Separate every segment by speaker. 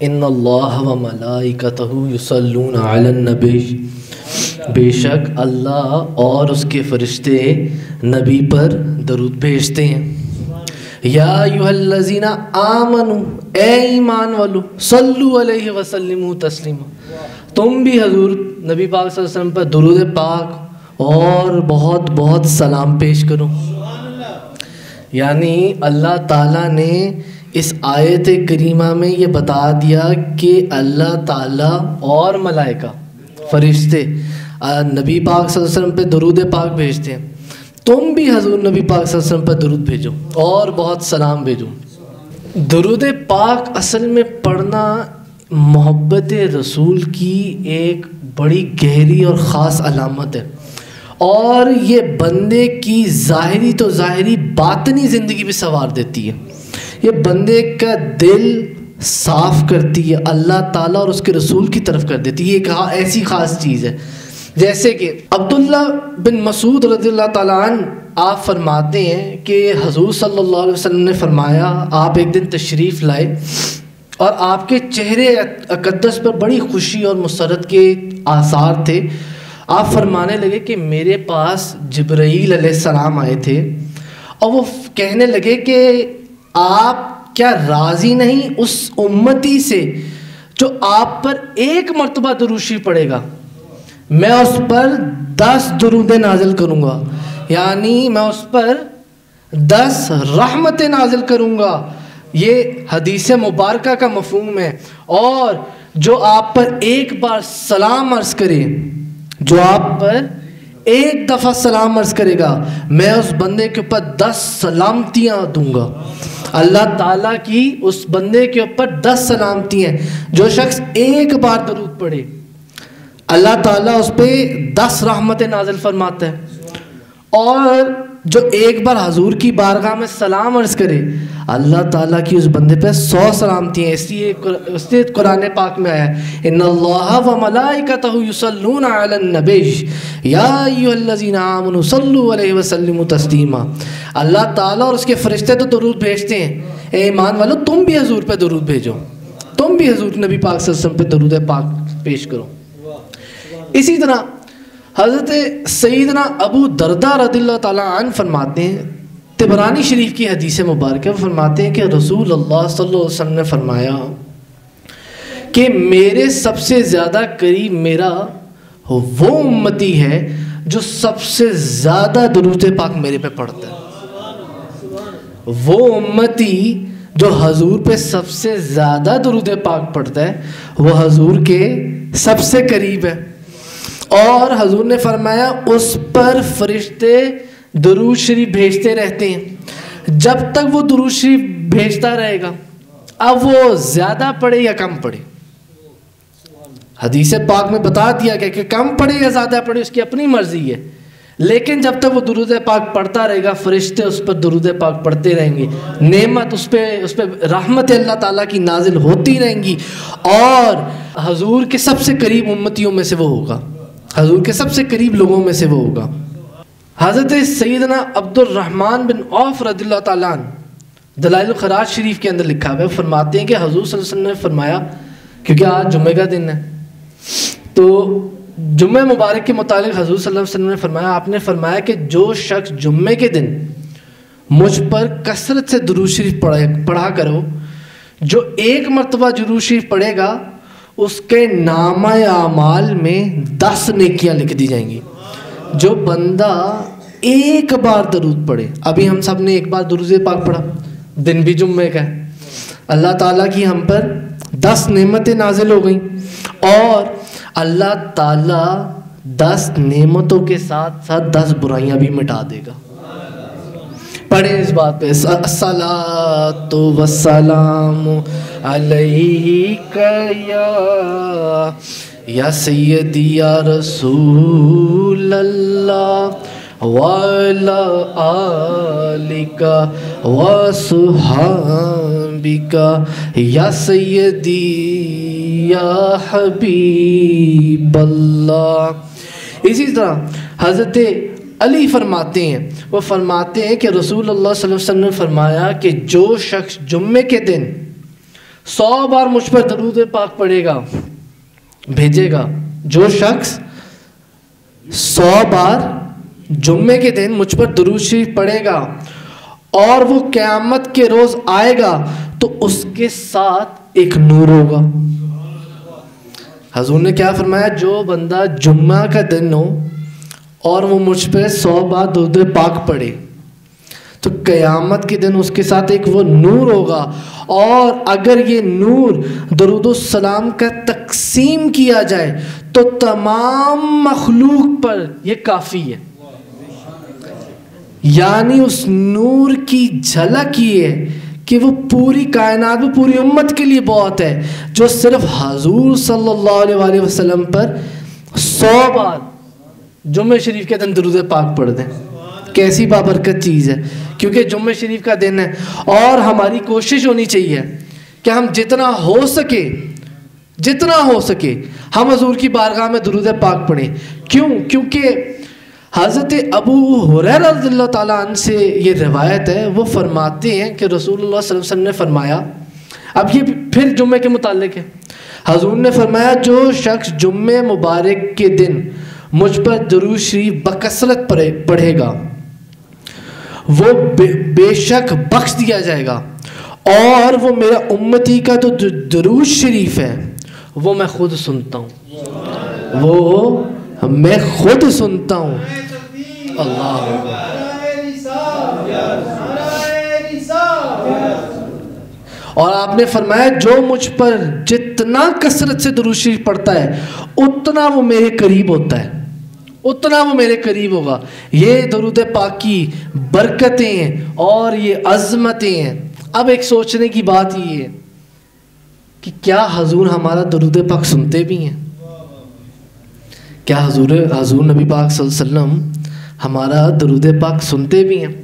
Speaker 1: ان اللہ و ملائکتہ یصلون علی النبی، بے شک اللہ اور اس کے فرشتے نبی پر درود بھیجتے ہیں۔ یا ایھا الذین آمنوا، اے ایمان والو، صلو علیہ وسلموا تسلیما، تم بھی حضور نبی پاک صلی اللہ علیہ وسلم پر درود پاک اور بہت بہت سلام پیش کرو۔ یعنی اللہ تعالیٰ نے اس آیت کریمہ میں یہ بتا دیا کہ اللہ تعالیٰ اور ملائکہ فرشتے نبی پاک صلی اللہ علیہ وسلم پہ درود پاک بھیجتے ہیں، تم بھی حضور نبی پاک صلی اللہ علیہ وسلم پہ درود بھیجو اور بہت سلام بھیجو۔ درود پاک اصل میں پڑھنا محبت رسول کی ایک بڑی گہری اور خاص علامت ہے، اور یہ بندے کی ظاہری تو ظاہری باطنی زندگی بھی سنوار دیتی ہے، یہ بندے کا دل صاف کرتی ہے، اللہ تعالیٰ اور اس کے رسول کی طرف کر دیتی ہے۔ یہ ایک ایسی خاص چیز ہے جیسے کہ عبداللہ بن مسعود رضی اللہ تعالیٰ عنہ آپ فرماتے ہیں کہ حضور صلی اللہ علیہ وسلم نے فرمایا، آپ ایک دن تشریف لائے اور آپ کے چہرے اقدس پر بڑی خوشی اور مسرت کے آثار تھے۔ آپ فرمانے لگے کہ میرے پاس جبرائیل علیہ السلام آئے تھے اور وہ کہنے لگے کہ آپ کیا راضی نہیں اس امتی سے جو آپ پر ایک مرتبہ درود شریف پڑھے گا، میں اس پر 10 درود نازل کروں گا، یعنی میں اس پر 10 رحمتیں نازل کروں گا۔ یہ حدیث مبارکہ کا مفہوم ہے۔ اور جو آپ پر ایک بار سلام عرض کرے، جو آپ پر ایک دفعہ سلام عرض کرے گا، میں اس بندے کے اوپر 10 سلامتیاں دوں گا۔ اللہ تعالیٰ کی اس بندے کے اوپر 10 سلامتیاں ہیں۔ جو شخص ایک بار درود پڑھے، اللہ تعالیٰ اس پہ 10 رحمتیں نازل فرماتا ہے، اور جو ایک بار حضور کی بارگاہ میں سلام عرض کرے، اللہ تعالیٰ کی اس بندے پہ 100 سلامتی ہیں۔ اس لیے قرآن پاک میں آیا ہے، ان اللہ و ملائکتہ یصلون علی النبی یا ایھا الذین آمنوا صلوا علیہ وسلموا تسلیما۔ اللہ تعالیٰ اور اس کے فرشتے تو درود بھیجتے ہیں، اے ایمان والو تم بھی حضور پہ درود بھیجو، تم بھی حضور نبی پاک صلی اللہ علیہ وسلم پہ درود پاک پیش کرو۔ اسی طرح حضرت سیدنا ابو درداء رضی اللہ تعالیٰ عنہ فرماتے ہیں، طبرانی شریف کی حدیث مبارکہ فرماتے ہیں کہ رسول اللہ صلی اللہ علیہ وسلم نے فرمایا کہ میرے سب سے زیادہ قریب میرا وہ امتی ہے جو سب سے زیادہ درود پاک میرے پہ پڑھتا ہے۔ وہ امتی جو حضور پہ سب سے زیادہ درود پاک پڑھتا ہے وہ حضور کے سب سے قریب ہے۔ اور حضور نے فرمایا اس پر فرشتے درود شریف بھیجتے رہتے ہیں جب تک وہ درود شریف بھیجتا رہے گا، اب وہ زیادہ پڑھے یا کم پڑھے۔ حدیث پاک میں بتا دیا گیا کہ کم پڑھے یا زیادہ پڑھے اس کی اپنی مرضی ہے، لیکن جب تک وہ درود پاک پڑھتا رہے گا فرشتے اس پر درود پاک پڑھتے رہیں گے، نعمت اس پہ رحمت اللہ تعالیٰ کی نازل ہوتی رہیں گی، اور حضور کے سب سے قریب امتیوں میں سے وہ ہوگا، حضور کے سب سے قریب لوگوں میں سے وہ ہوگا۔ حضرت سیدنا عبد الرحمن بن عوف رضی اللہ تعالیٰ عنہ دلائل الخراج شریف کے اندر لکھا ہوا ہے، فرماتے ہیں کہ حضور صلی اللہ علیہ وسلم نے فرمایا، کیونکہ آج جمعہ کا دن ہے تو جمعہ مبارک کے متعلق حضور صلی اللہ علیہ وسلم نے فرمایا، آپ نے فرمایا کہ جو شخص جمعے کے دن مجھ پر کثرت سے درود شریف پڑھا کرو، جو ایک مرتبہ درود شریف پڑھے گا اس کے نامہ اعمال میں 10 نیکیاں لکھ دی جائیں گی۔ جو بندہ ایک بار درود پڑھے، ابھی ہم سب نے ایک بار درود پاک پڑھا، دن بھی جمعے کا ہے، اللہ تعالیٰ کی ہم پر 10 نعمتیں نازل ہو گئیں، اور اللہ تعالیٰ 10 نعمتوں کے ساتھ ساتھ 10 برائیاں بھی مٹا دے گا۔ پڑھیں اس بات پہ، الصلاۃ والسلام علیک یا سیدی یا رسول اللہ وعلی آلک وصحابک یا سیدی یا حبیب اللہ۔ اسی طرح حضرت علی فرماتے ہیں، وہ فرماتے ہیں کہ رسول اللہ صلی اللہ علیہ وسلم نے فرمایا کہ جو شخص جمعے کے دن 100 بار مجھ پر درود پاک پڑھے گا، بھیجے گا، جو شخص 100 بار جمعے کے دن مجھ پر درود شریف پڑھے گا اور وہ قیامت کے روز آئے گا تو اس کے ساتھ ایک نور ہوگا۔ حضور نے کیا فرمایا؟ جو بندہ جمعہ کا دن ہو اور وہ مجھ پہ 100 بار درود پاک پڑھے تو قیامت کے دن اس کے ساتھ ایک وہ نور ہوگا، اور اگر یہ نور درود و سلام کا تقسیم کیا جائے تو تمام مخلوق پر یہ کافی ہے۔ یعنی اس نور کی جھلک یہ ہے کہ وہ پوری کائنات میں پوری امت کے لیے بہت ہے، جو صرف حضور صلی اللہ علیہ وسلم پر 100 بار جمعہ شریف کے دن درود پاک پڑھ دیں۔ کیسی بابرکت چیز ہے، کیونکہ جمعہ شریف کا دن ہے، اور ہماری کوشش ہونی چاہیے کہ ہم جتنا ہو سکے ہم حضور کی بارگاہ میں درود پاک پڑھیں۔ کیوں؟ کیونکہ حضرت ابو ہریرہ رضی اللہ تعالیٰ عنہ سے یہ روایت ہے، وہ فرماتے ہیں کہ رسول اللہ صلی اللہ علیہ وسلم نے فرمایا، اب یہ پھر جمعے کے متعلق ہے، حضور نے فرمایا جو شخص جمعہ مبارک کے دن مجھ پر درود شریف بکثرت پڑھے گا وہ بے شک بخش دیا جائے گا، اور وہ میرا امتی کا تو درود شریف ہے وہ میں خود سنتا ہوں، اللہ اور آپ نے فرمایا جو مجھ پر جتنا کثرت سے درود شریف پڑھتا ہے اتنا وہ میرے قریب ہوتا ہے، اتنا وہ میرے قریب ہوگا۔ یہ درود پاک کی برکتیں ہیں اور یہ عظمتیں ہیں۔ اب ایک سوچنے کی بات یہ ہے کہ کیا حضور ہمارا درود پاک سنتے بھی ہیں؟ کیا حضور نبی پاک صلی اللہ علیہ وسلم ہمارا درود پاک سنتے بھی ہیں؟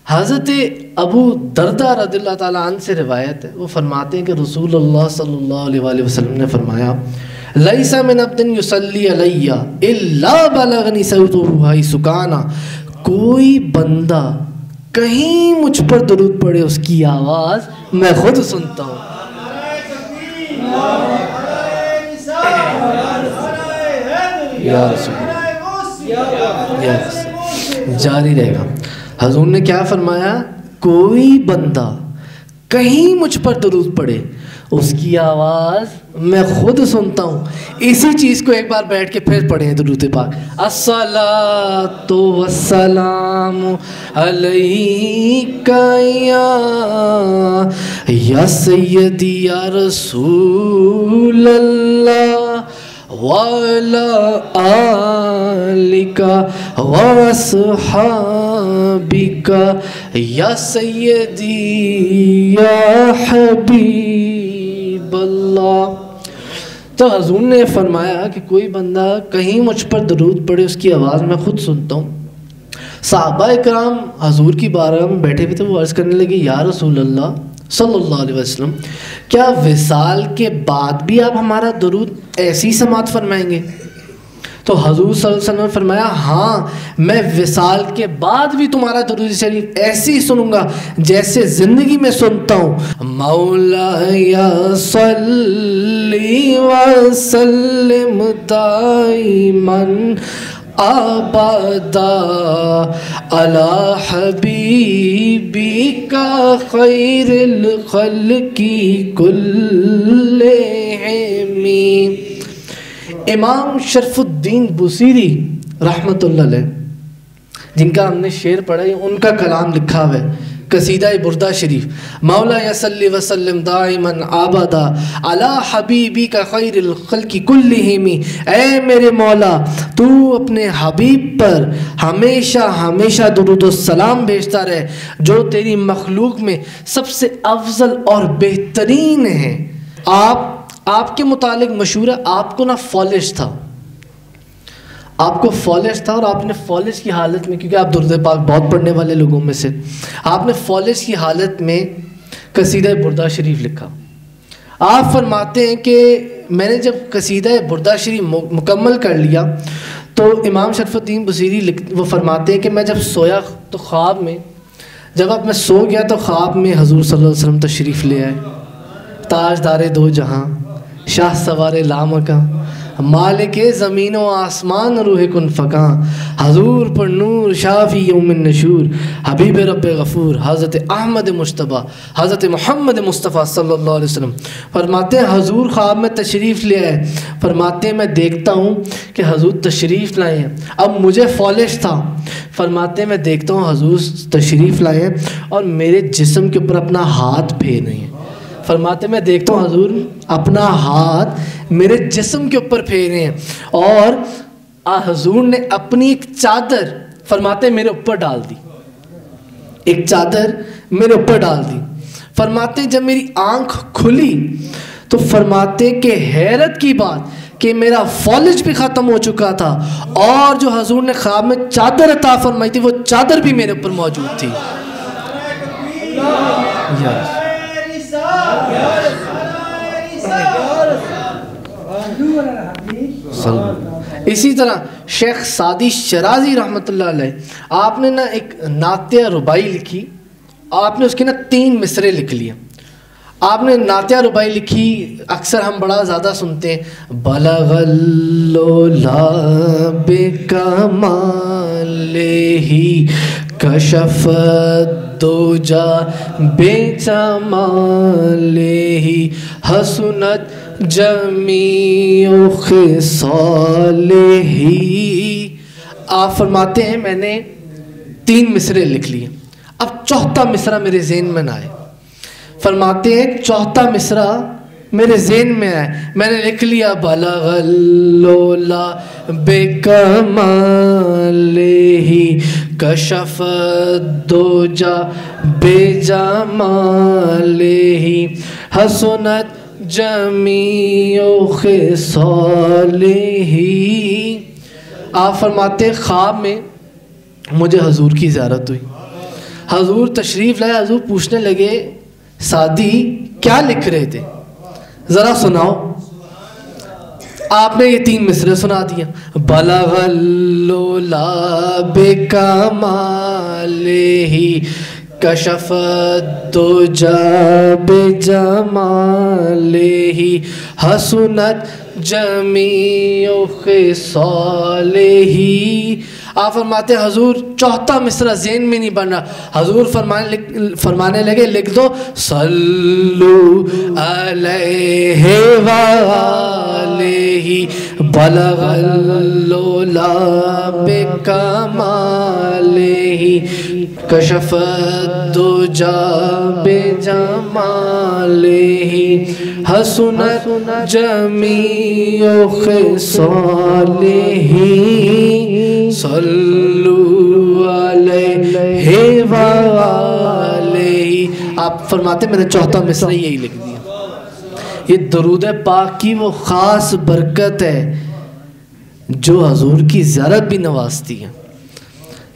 Speaker 1: حضرت ابو دردہ رضی اللہ تعالیٰ عنہ سے روایت ہے، وہ فرماتے ہیں کہ رسول اللہ صلی اللہ علیہ وسلم نے فرمایا لیس من عبد یصلی علی الا بلغنی صوتہ حیث کان، کوئی بندہ کہیں مجھ پر درود پڑھے اس کی آواز میں خود سنتا ہوں۔ یا رسول جاری رہے گا۔ حضور نے کیا فرمایا؟ کوئی بندہ کہیں مجھ پر درود پڑھے اس کی آواز میں خود سنتا ہوں۔ اسی چیز کو ایک بار بیٹھ کے پھر پڑھیں درود پاک، الصلاۃ والسلام علیک یا سیدی یا رسول اللہ وعلی آلک واصحابک یا سیدی یا حبیب اللہ۔ تو حضور نے فرمایا کہ کوئی بندہ کہیں مجھ پر درود پڑھے اس کی آواز میں خود سنتا ہوں۔ صحابہ اکرام حضور کی بارگاہ میں بیٹھے ہوئے تھے، وہ عرض کرنے لگے یا رسول اللہ صلی اللہ علیہ وسلم کیا وصال کے بعد بھی آپ ہمارا درود ایسی سماعت فرمائیں گے؟ تو حضور صلی اللہ علیہ وسلم نے فرمایا ہاں، میں وصال کے بعد بھی تمہارا درود شریف ایسے ہی سنوں گا جیسے زندگی میں سنتا ہوں۔ مولایا صلی وسلم دائما ابدا علی حبیبک خیر الخلق کلہم۔ امام شرف الدین بوصیری رحمۃ اللہ علیہ، جن کا ہم نے شعر پڑھا ہے، ان کا کلام لکھا ہوا ہے قصیدہ بردہ شریف، مولا یصلی وسلم دائما ابدا علی حبیبک خیر الخلق کلہم۔ اے میرے مولا تو اپنے حبیب پر ہمیشہ ہمیشہ درود و سلام بھیجتا رہے جو تیری مخلوق میں سب سے افضل اور بہترین ہے۔ آپ کے متعلق مشہور ہے آپ کو نہ فالج تھا، آپ کو فالج تھا، اور آپ نے فالج کی حالت میں، کیونکہ آپ درود پاک بہت پڑھنے والے لوگوں میں سے، آپ نے فالج کی حالت میں قصیدہ بردہ شریف لکھا۔ آپ فرماتے ہیں کہ میں نے جب قصیدہ بردہ شریف مکمل کر لیا تو امام شرف الدین بوصیری وہ فرماتے ہیں کہ میں جب سویا تو خواب میں، جب اب میں سو گیا تو خواب میں حضور صلی اللہ علیہ وسلم تشریف لے آئے، تاجدار دو جہاں، شاہ سوار لامکاں، مالک زمین و آسمان روح کن فکاں، حضور پر نور شافی یوم النشور، حبیب رب غفور حضرت احمد مجتبیٰ حضرت محمد مصطفیٰ صلی اللہ علیہ وسلم۔ فرماتے ہیں حضور خواب میں تشریف لے آئے، فرماتے ہیں میں دیکھتا ہوں کہ حضور تشریف لائے ہیں، اب مجھے فالش تھا، فرماتے ہیں میں دیکھتا ہوں حضور تشریف لائے ہیں اور میرے جسم کے اوپر اپنا ہاتھ پھیر رہے ہیں۔ فرماتے میں دیکھتا ہوں حضور اپنا ہاتھ میرے جسم کے اوپر پھیرے ہیں اور حضور نے اپنی ایک چادر فرماتے میرے اوپر ڈال دی، ایک چادر میرے اوپر ڈال دی۔ فرماتے جب میری آنکھ کھلی تو فرماتے کہ حیرت کی بات کہ میرا فالج بھی ختم ہو چکا تھا اور جو حضور نے خواب میں چادر عطا فرمائی تھی وہ چادر بھی میرے اوپر موجود تھی۔ اسی طرح شیخ سعدی شرازی رحمۃ اللہ علیہ آپ نے نا ایک نعتیہ ربائی لکھی، آپ نے اس کے نا 3 مصرے لکھ لیے۔ آپ نے نعتیہ ربائی لکھی، اکثر ہم بڑا زیادہ سنتے ہیں، بلغ اللولا بکمالہ کشف الدجا بجمالہ حسنت جمیع خصالہ۔ آپ فرماتے ہیں میں نے 3 مصرے لکھ لیے، اب 4تھا مصرع میرے ذہن میں نہ آئے۔ فرماتے ہیں 4تھا مصرع میرے ذہن میں آئے، میں نے لکھ لیا بلغ اللولا بکمالہ کشف الدجا بجمالہ حسنت جمیع خصالہ۔ آپ فرماتے خواب میں مجھے حضور کی زیارت ہوئی، حضور تشریف لائے، حضور پوچھنے لگے سعدی کیا لکھ رہے تھے ذرا سناؤ۔ آپ نے یہ 3 مصرے سنا دیا، بلغ اللولا بکمالہ کشف الدجا بجمالہ حسنت جمیع خصالہ۔ آپ فرماتے حضور 4تھا مصرع ذہن میں نہیں بن رہا، حضور فرمانے لگے لکھ دو صلو علیہ وآلہ بلغ اللولا بکمالہ کشف الدجا بجمالہ حسنت جمیع خصالہ صلو علیہ وآلہ۔ آپ فرماتے میں نے 4تھا مصرع یہی لکھ دیا۔ یہ درود پاک کی وہ خاص برکت ہے جو حضور کی زیارت بھی نوازتی ہے،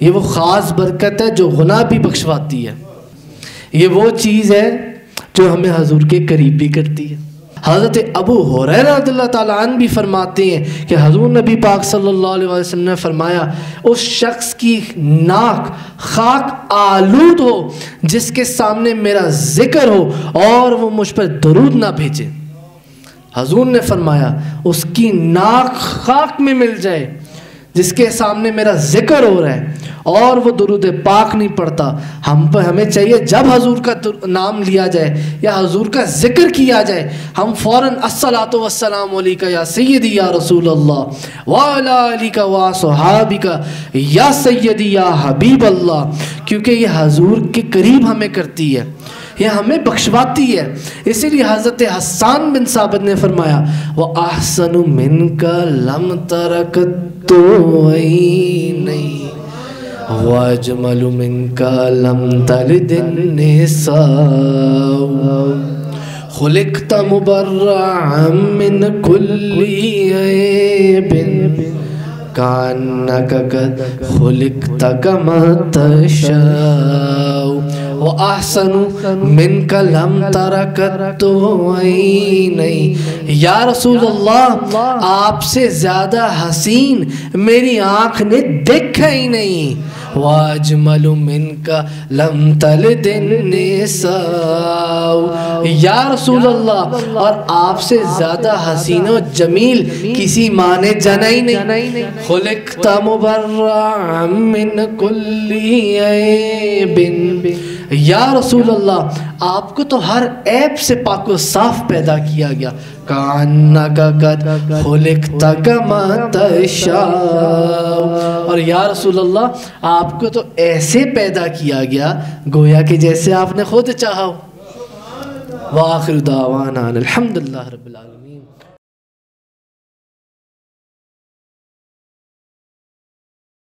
Speaker 1: یہ وہ خاص برکت ہے جو گناہ بھی بخشواتی ہے، یہ وہ چیز ہے جو ہمیں حضور کے قریب بھی کرتی ہے۔ حضرت ابو ہریرہ رضی اللہ تعالیٰ عنہ بھی فرماتے ہیں کہ حضور نبی پاک صلی اللہ علیہ وسلم نے فرمایا اس شخص کی ناک خاک آلود ہو جس کے سامنے میرا ذکر ہو اور وہ مجھ پر درود نہ بھیجے۔ حضور نے فرمایا اس کی ناک خاک میں مل جائے جس کے سامنے میرا ذکر ہو رہا ہے اور وہ درود پاک نہیں پڑھتا۔ ہمیں چاہیے جب حضور کا نام لیا جائے یا حضور کا ذکر کیا جائے ہم فوراً الصلاۃ والسلام علیک یا سیدی یا رسول اللہ وعلی آلک وصحابک یا سیدی یا حبیب اللہ، کیونکہ یہ حضور کے قریب ہمیں کرتی ہے، یہ ہمیں بخشواتی ہے۔ اسی لیے حضرت حسان بن ثابت نے فرمایا وَأَحْسَنُ مِنْكَ لَمْ تَرَكَتُ عَيْنَيْ وَأَجْمَلُ مِنْكَ لَمْ تَلِدِ النِّسَاءُ خُلِقْتَ مُبَرَّعًا مِنْ كُلِّ عَيْبٍ كَأَنَّكَ قَدْ خُلِقْتَ كَمَا تَشَاءُ وَأَحْسَنُ مِنْكَ لَمْ تَرَكَتُ عَيْنَيْ۔ یا رسول اللہ آپ سے زیادہ حسین میری آنکھ نے دیکھا ہی نہیں۔ واجمل منک لم تلد النساء، یا رسول اللہ، اور آپ سے زیادہ حسین و جمیل کسی ماں نے جنا ہی نہیں. خلقت مبرعا من کل عیب، یا رسول اللہ آپ کو تو ہر عیب سے پاک و صاف پیدا کیا گیا. کأنک قد خلقت کما تشاء، اور یا رسول اللہ آپ کو تو ایسے پیدا کیا گیا گویا کہ جیسے آپ نے خود چاہا ہو. وآخر دعوانا الحمدللہ رب العالمین.